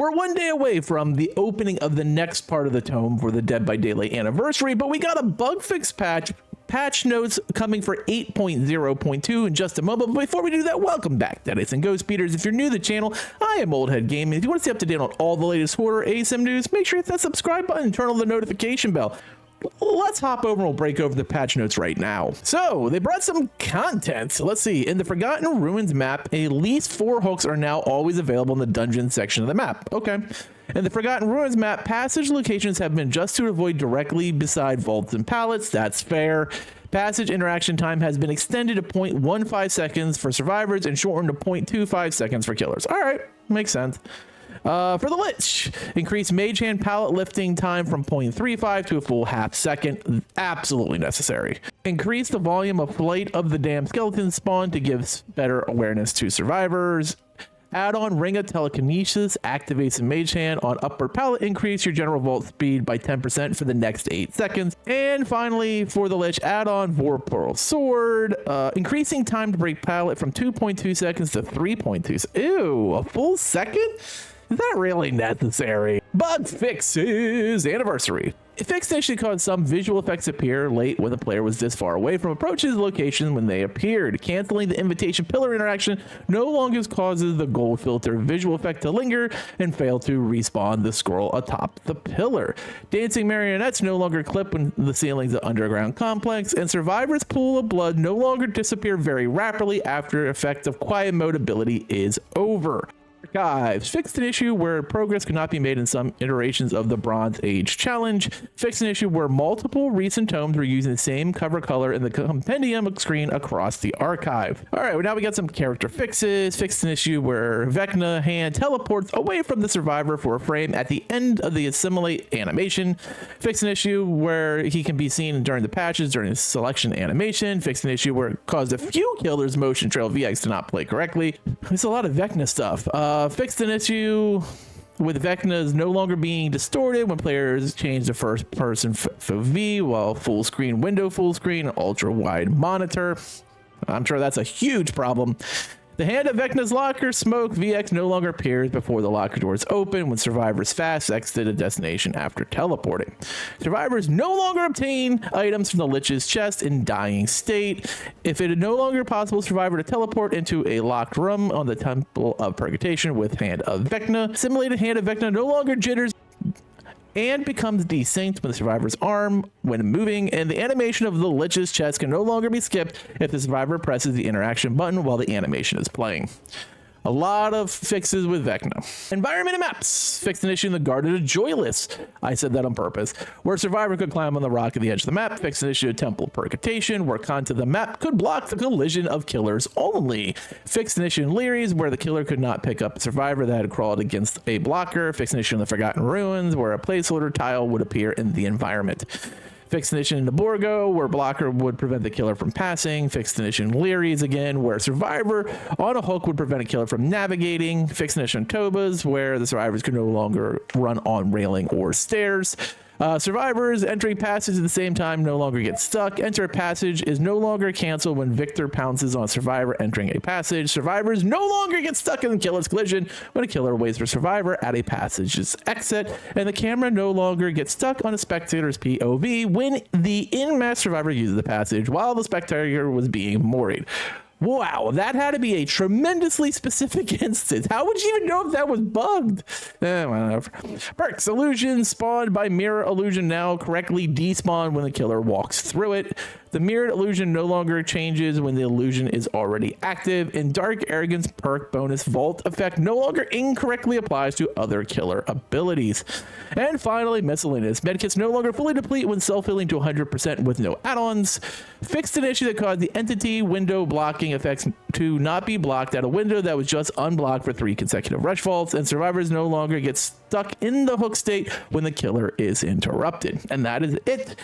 We're 1 day away from the opening of the next part of the tome for the Dead by Daylight anniversary, but we got a bug fix patch notes coming for 8.0.2 in just a moment. But before we do that, welcome back, Deadites and Ghost Speeders. If you're new to the channel, I am Old Head Gaming. If you want to stay up to date on all the latest horror ASM news, make sure you hit that subscribe button and turn on the notification bell. Let's hop over and we'll break over the patch notes right now. So they brought some content. Let's see. In the Forgotten Ruins map, at least 4 hooks are now always available in the dungeon section of the map. Okay. In the Forgotten Ruins map, passage locations have been adjusted to avoid directly beside vaults and pallets. That's fair. Passage interaction time has been extended to 0.15 seconds for survivors and shortened to 0.25 seconds for killers. All right. Makes sense. For the Lich, increase mage hand pallet lifting time from 0.35 to a full half second. Absolutely necessary. Increase the volume of flight of the damn skeleton spawn to give better awareness to survivors. Add on Ring of Telekinesis, activates a mage hand on upward pallet, increase your general vault speed by 10% for the next 8 seconds. And finally, for the Lich, add on Vorpal Sword, increasing time to break pallet from 2.2 seconds to 3.2. Ew, a full second? Is that really necessary? Bug fixes anniversary. A fix initially caused some visual effects appear late when the player was this far away from approaching the location when they appeared. Canceling the invitation pillar interaction no longer causes the gold filter visual effect to linger and fail to respawn the scroll atop the pillar. Dancing marionettes no longer clip when the ceilings of underground complex, and survivors' pool of blood no longer disappear very rapidly after effect of quiet mode ability is over. Archives fixed an issue where progress could not be made in some iterations of the Bronze Age challenge. Fixed an issue where multiple recent tomes were using the same cover color in the compendium screen across the archive. All right, well, now we got some character fixes. Fixed an issue where Vecna hand teleports away from the survivor for a frame at the end of the assimilate animation. Fixed an issue where he can be seen during the patches during the selection animation. Fixed an issue where it caused a few killers motion trail VX to not play correctly. There's a lot of Vecna stuff. Fixed an issue with Vecna's no longer being distorted when players change to first person FOV while full screen, window full screen, ultra wide monitor. I'm sure that's a huge problem. The hand of Vecna's locker smoke VX no longer appears before the locker doors open when survivors fast exit a destination after teleporting. Survivors no longer obtain items from the Lich's chest in dying state. If it is no longer possible for survivor to teleport into a locked room on the Temple of Purgation with hand of Vecna, simulated hand of Vecna no longer jitters and becomes desynced when the survivor's arm when moving, and the animation of the Lich's chest can no longer be skipped if the survivor presses the interaction button while the animation is playing. A lot of fixes with Vecna. Environment and maps. Fixed an issue in the Garden of Joyless. I said that on purpose. Where a survivor could climb on the rock at the edge of the map. Fixed an issue of Temple of Purgation, where content of the map could block the collision of killers only. Fixed an issue in Leary's, where the killer could not pick up a survivor that had crawled against a blocker. Fixed an issue in the Forgotten Ruins, where a placeholder tile would appear in the environment. Fixed an issue in the Borgo, where blocker would prevent the killer from passing. Fixed an issue in Leary's again, where a survivor on a hook would prevent a killer from navigating. Fixed an issue in Toba's, where the survivors could no longer run on railing or stairs. Survivors entering passage at the same time no longer get stuck. Enter a passage is no longer canceled when Victor pounces on a survivor entering a passage. Survivors no longer get stuck in the killer's collision when a killer waits for a survivor at a passage's exit. And the camera no longer gets stuck on a spectator's POV when the in-mass survivor uses the passage while the spectator was being moried. Wow, that had to be a tremendously specific instance. How would you even know if that was bugged? Whatever. Perks. Illusion spawned by mirror illusion now correctly despawn when the killer walks through it. The mirrored illusion no longer changes when the illusion is already active. And Dark Arrogance perk bonus vault effect no longer incorrectly applies to other killer abilities. And finally, miscellaneous. Medkits no longer fully deplete when self-healing to 100% with no add-ons. Fixed an issue that caused the entity window blocking effects to not be blocked at a window that was just unblocked for 3 consecutive rush vaults, and survivors no longer get stuck in the hook state when the killer is interrupted. And that is it.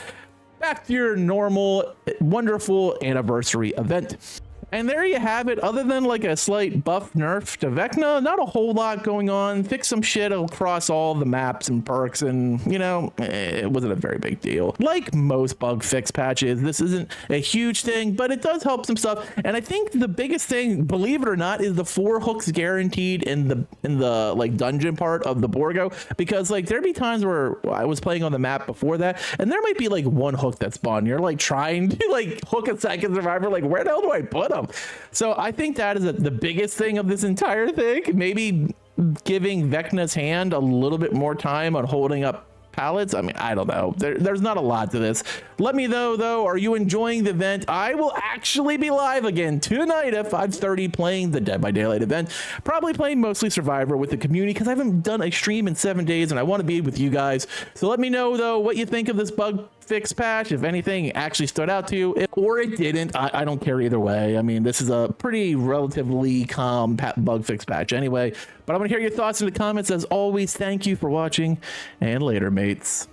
Back to your normal, wonderful anniversary event. And there you have it. Other than like a slight buff nerf to Vecna, not a whole lot going on. Fix some shit across all the maps and perks, and you know, it wasn't a very big deal. Like most bug fix patches, this isn't a huge thing, but it does help some stuff. And I think the biggest thing, believe it or not, is the 4 hooks guaranteed in the like dungeon part of the Borgo, because like there'd be times where I was playing on the map before that, and there might be like 1 hook that spawned. You're like trying to like hook a second survivor, like where the hell do I put them? So I think that is the biggest thing of this entire thing. Maybe giving Vecna's hand a little bit more time on holding up pallets. I mean, I don't know. There's not a lot to this. Let me know, though. Are you enjoying the event? I will actually be live again tonight at 5:30 playing the Dead by Daylight event. Probably playing mostly Survivor with the community because I haven't done a stream in 7 days and I want to be with you guys. So let me know, though, what you think of this bug fix patch, if anything actually stood out to you, or it didn't. I don't care either way. I mean, this is a pretty relatively calm bug fix patch anyway, but I want to hear your thoughts in the comments. As always, thank you for watching, and later, mates.